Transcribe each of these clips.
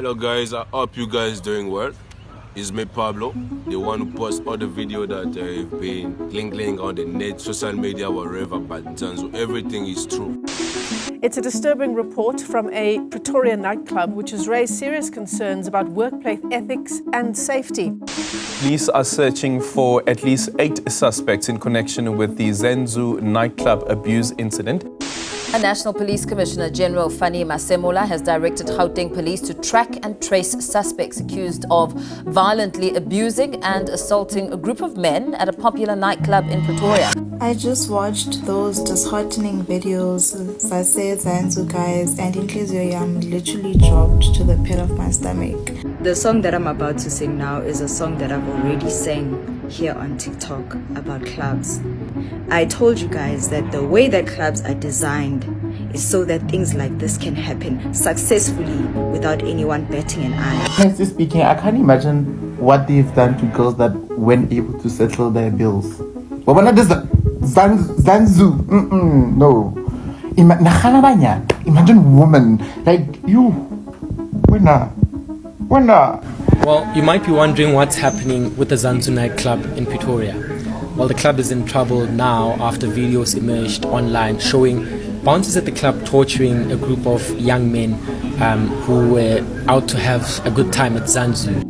Hello guys, I hope you guys doing well. It's me Pablo, the one who posts all the video that have been lingling on the net, social media, wherever, but Zanzou, everything is true. It's a disturbing report from a Pretoria nightclub which has raised serious concerns about workplace ethics and safety. Police are searching for at least 8 suspects in connection with the Zanzou Nightclub abuse incident. A National Police Commissioner General Fani Masemola has directed Gauteng Police to track and trace suspects accused of violently abusing and assaulting a group of men at a popular nightclub in Pretoria. I just watched those disheartening videos. I said Zanzou guys, and in case I'm literally dropped to the pit of my stomach. The song that I'm about to sing now is a song that I've already sang here on TikTok about clubs. I told you guys that the way that clubs are designed is so that things like this can happen successfully without anyone batting an eye. Honestly speaking, I can't imagine what they've done to girls that weren't able to settle their bills. But when I did Zanzou, no. Imagine woman like you. Winner. Well, you might be wondering what's happening with the Zanzou Nightclub in Pretoria. Well, the club is in trouble now after videos emerged online showing bouncers at the club torturing a group of young men who were out to have a good time at Zanzou.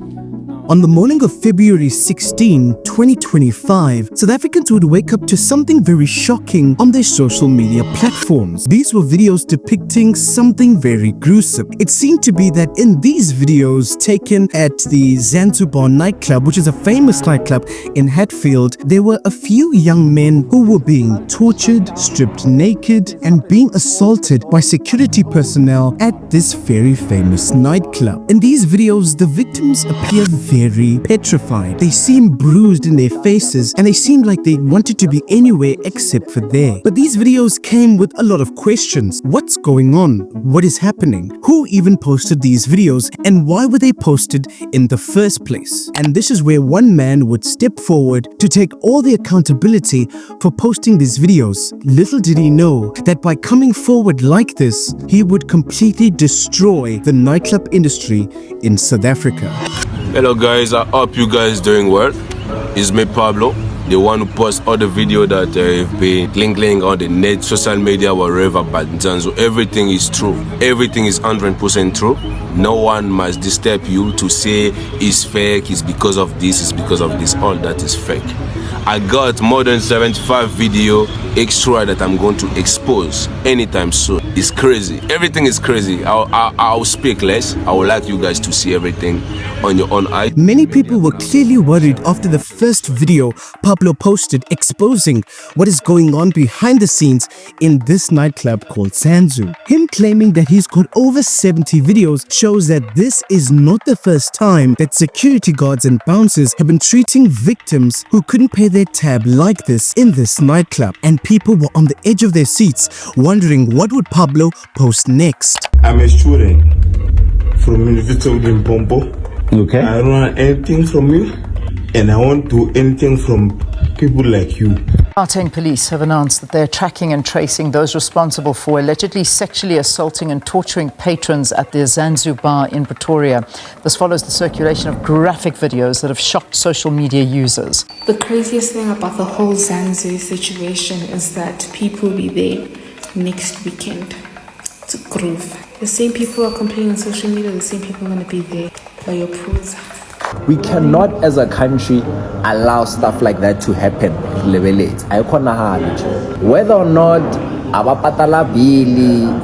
On the morning of February 16, 2025, South Africans would wake up to something very shocking on their social media platforms. These were videos depicting something very gruesome. It seemed to be that in these videos taken at the Zanzou nightclub, which is a famous nightclub in Hatfield, there were a few young men who were being tortured, stripped naked, and being assaulted by security personnel at this very famous nightclub. In these videos, the victims appear very petrified. They seem bruised in their faces and they seemed like they wanted to be anywhere except for there. But these videos came with a lot of questions. What's going on? What is happening? Who even posted these videos and why were they posted in the first place? And this is where one man would step forward to take all the accountability for posting these videos. Little did he know that by coming forward like this, he would completely destroy the nightclub industry in South Africa. Hello guys, I hope you guys doing well. It's me Pablo, the one who posts all the video that have been lingling on the net, social media, wherever, but Zanzou, everything is true. Everything is 100% true. No one must disturb you to say it's fake, it's because of this, it's because of this. All that is fake. I got more than 75 video extra that I'm going to expose anytime soon. It's crazy. Everything is crazy. I'll speak less. I would like you guys to see everything on your own eye. Many people were clearly worried after the first video Pablo posted exposing what is going on behind the scenes in this nightclub called Zanzou. Him claiming that he's got over 70 videos shows that this is not the first time that security guards and bouncers have been treating victims who couldn't pay their tab like this in this nightclub, and people were on the edge of their seats wondering what would Pablo post next. I'm a student from University of Limpopo. Okay. I don't want anything from you, and I won't do anything from people like you. Gauteng Police have announced that they're tracking and tracing those responsible for allegedly sexually assaulting and torturing patrons at the Zanzou bar in Pretoria. This follows the circulation of graphic videos that have shocked social media users. The craziest thing about the whole Zanzou situation is that people will be there next weekend to groove. The same people who are complaining on social media, the same people are going to be there for your pros. We cannot, as a country, allow stuff like that to happen. Whether or not abapatala bili,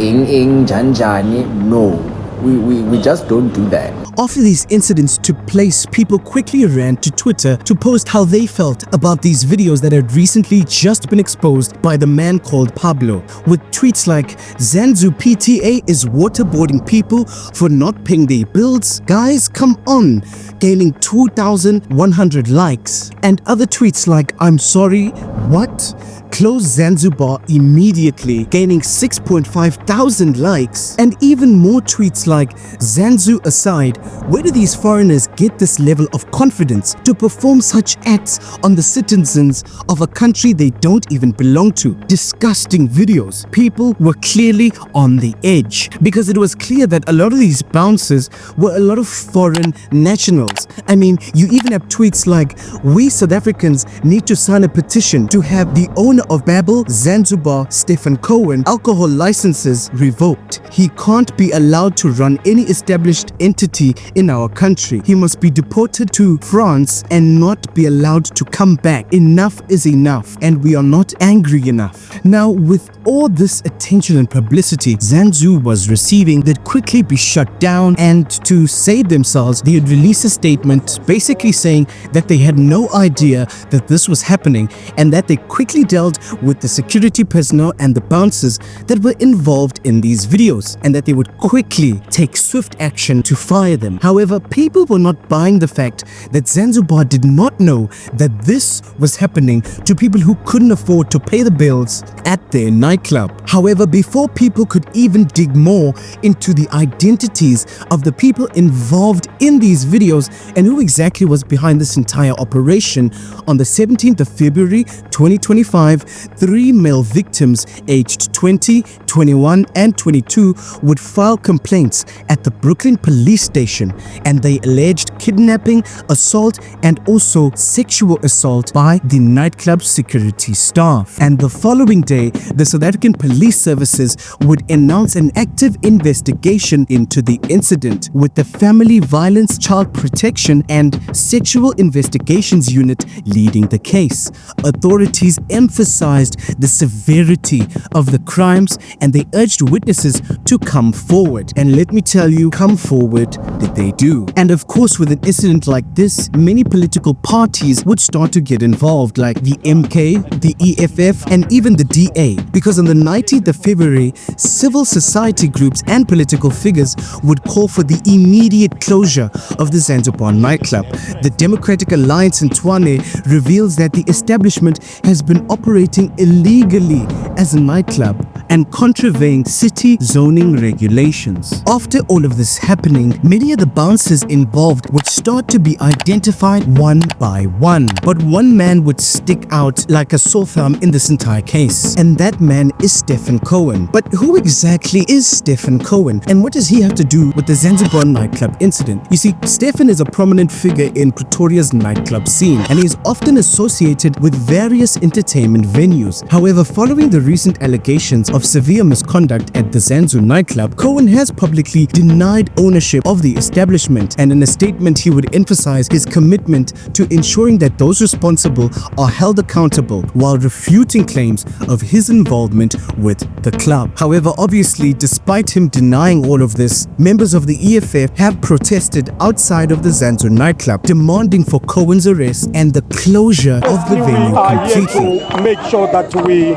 janjani, no. We just don't do that. After these incidents took place, people quickly ran to Twitter to post how they felt about these videos that had recently just been exposed by the man called Pablo, with tweets like, Zanzou PTA is waterboarding people for not paying their bills. Guys, come on, gaining 2,100 likes. And other tweets like, I'm sorry, what? closed Zanzibar immediately, gaining 6,500 likes and even more tweets like, "Zanzou aside, where do these foreigners get this level of confidence to perform such acts on the citizens of a country they don't even belong to?" Disgusting videos. People were clearly on the edge because it was clear that a lot of these bouncers were a lot of foreign nationals. I mean, you even have tweets like, "We South Africans need to sign a petition to have the owner of Babel Zanzibar, Stephane Cohen, alcohol licenses revoked. He can't be allowed to run any established entity in our country. He must be deported to France and not be allowed to come back. Enough is enough, and we are not angry enough." Now, with all this attention and publicity Zanzou was receiving, they'd quickly be shut down, and to save themselves, they would release a statement basically saying that they had no idea that this was happening and that they quickly dealt with the security personnel and the bouncers that were involved in these videos and that they would quickly take swift action to fire them. However, people were not buying the fact that Zanzibar did not know that this was happening to people who couldn't afford to pay the bills at their nightclub. However, before people could even dig more into the identities of the people involved in these videos and who exactly was behind this entire operation, on the 17th of February 2025, 3 male victims aged 20, 21 and 22 would file complaints at the Brooklyn police station, and they alleged kidnapping, assault and also sexual assault by the nightclub security staff. And the following day, the South African Police Services would announce an active investigation into the incident, with the Family Violence, Child Protection and Sexual Investigations Unit leading the case. Authorities emphasized the severity of the crimes and they urged witnesses to come forward. And let me tell you, come forward did they do. And of course, with an incident like this, many political parties would start to get involved, like the MK, the EFF and even the DA, because on the 19th of February, civil society groups and political figures would call for the immediate closure of the Zanzibar nightclub. The Democratic Alliance in Tshwane reveals that the establishment has been operating illegally as a nightclub and contravening city zoning regulations. After all of this happening, many of the bouncers involved would start to be identified one by one. But one man would stick out like a sore thumb in this entire case, and that man is Stephane Cohen. But who exactly is Stephane Cohen, and what does he have to do with the Zanzibar nightclub incident? You see, Stephane is a prominent figure in Pretoria's nightclub scene, and he is often associated with various entertainment venues. However, following the recent allegations of severe misconduct at the Zanzou nightclub, Cohen has publicly denied ownership of the establishment, and in a statement he would emphasize his commitment to ensuring that those responsible are held accountable, while refuting claims of his involvement with the club. However, obviously, despite him denying all of this, members of the EFF have protested outside of the Zanzou nightclub, demanding for Cohen's arrest and the closure of the venue completely. To make sure that we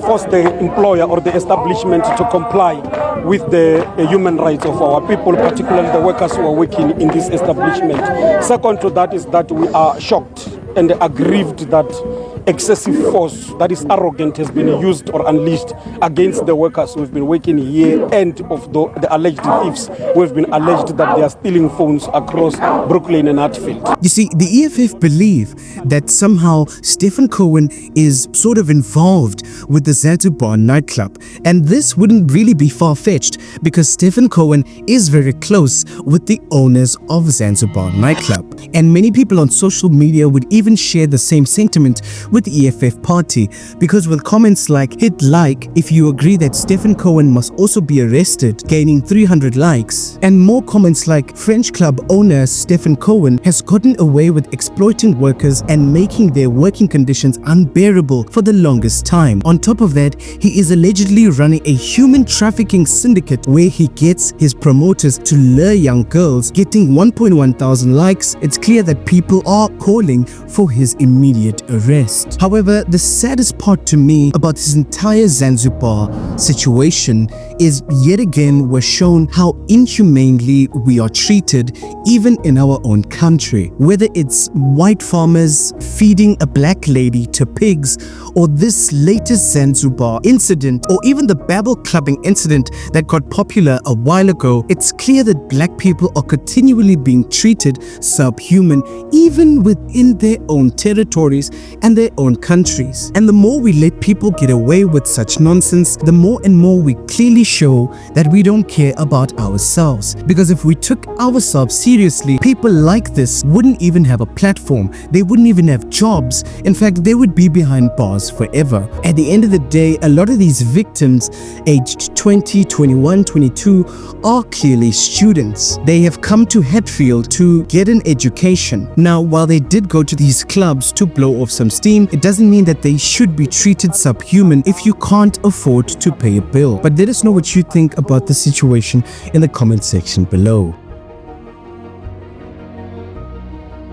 force the employer or the establishment to comply with the human rights of our people, particularly the workers who are working in this establishment. Second to that is that we are shocked and aggrieved that excessive force, that is arrogant, has been used or unleashed against the workers who have been working here, and of the alleged thieves who have been alleged that they are stealing phones across Brooklyn and Hatfield. You see, the EFF believe that somehow Stephane Cohen is sort of involved with the Zanzibar nightclub, and this wouldn't really be far-fetched because Stephane Cohen is very close with the owners of Zanzibar nightclub, and many people on social media would even share the same sentiment with the EFF party, because with comments like "hit like if you agree that Stephane Cohen must also be arrested," gaining 300 likes, and more comments like "French club owner Stephane Cohen has gotten away with exploiting workers and making their working conditions unbearable for the longest time. On top of that, he is allegedly running a human trafficking syndicate where he gets his promoters to lure young girls," getting 1.1 thousand likes. It's clear that people are calling for his immediate arrest. However, the saddest part to me about this entire Zanzibar situation is yet again we're shown how inhumanely we are treated even in our own country. Whether it's white farmers feeding a black lady to pigs, or this latest Zanzou bar incident, or even the Babel clubbing incident that got popular a while ago, it's clear that black people are continually being treated subhuman even within their own territories and their own countries. And the more we let people get away with such nonsense, the more and more we clearly show that we don't care about ourselves. Because if we took ourselves seriously, people like this wouldn't even have a platform. They wouldn't even have jobs. In fact, they would be behind bars forever. At the end of the day, a lot of these victims aged 20, 21, 22 are clearly students. They have come to Hatfield to get an education. Now, while they did go to these clubs to blow off some steam, it doesn't mean that they should be treated subhuman if you can't afford to pay a bill. But let us know what you think about the situation in the comment section below.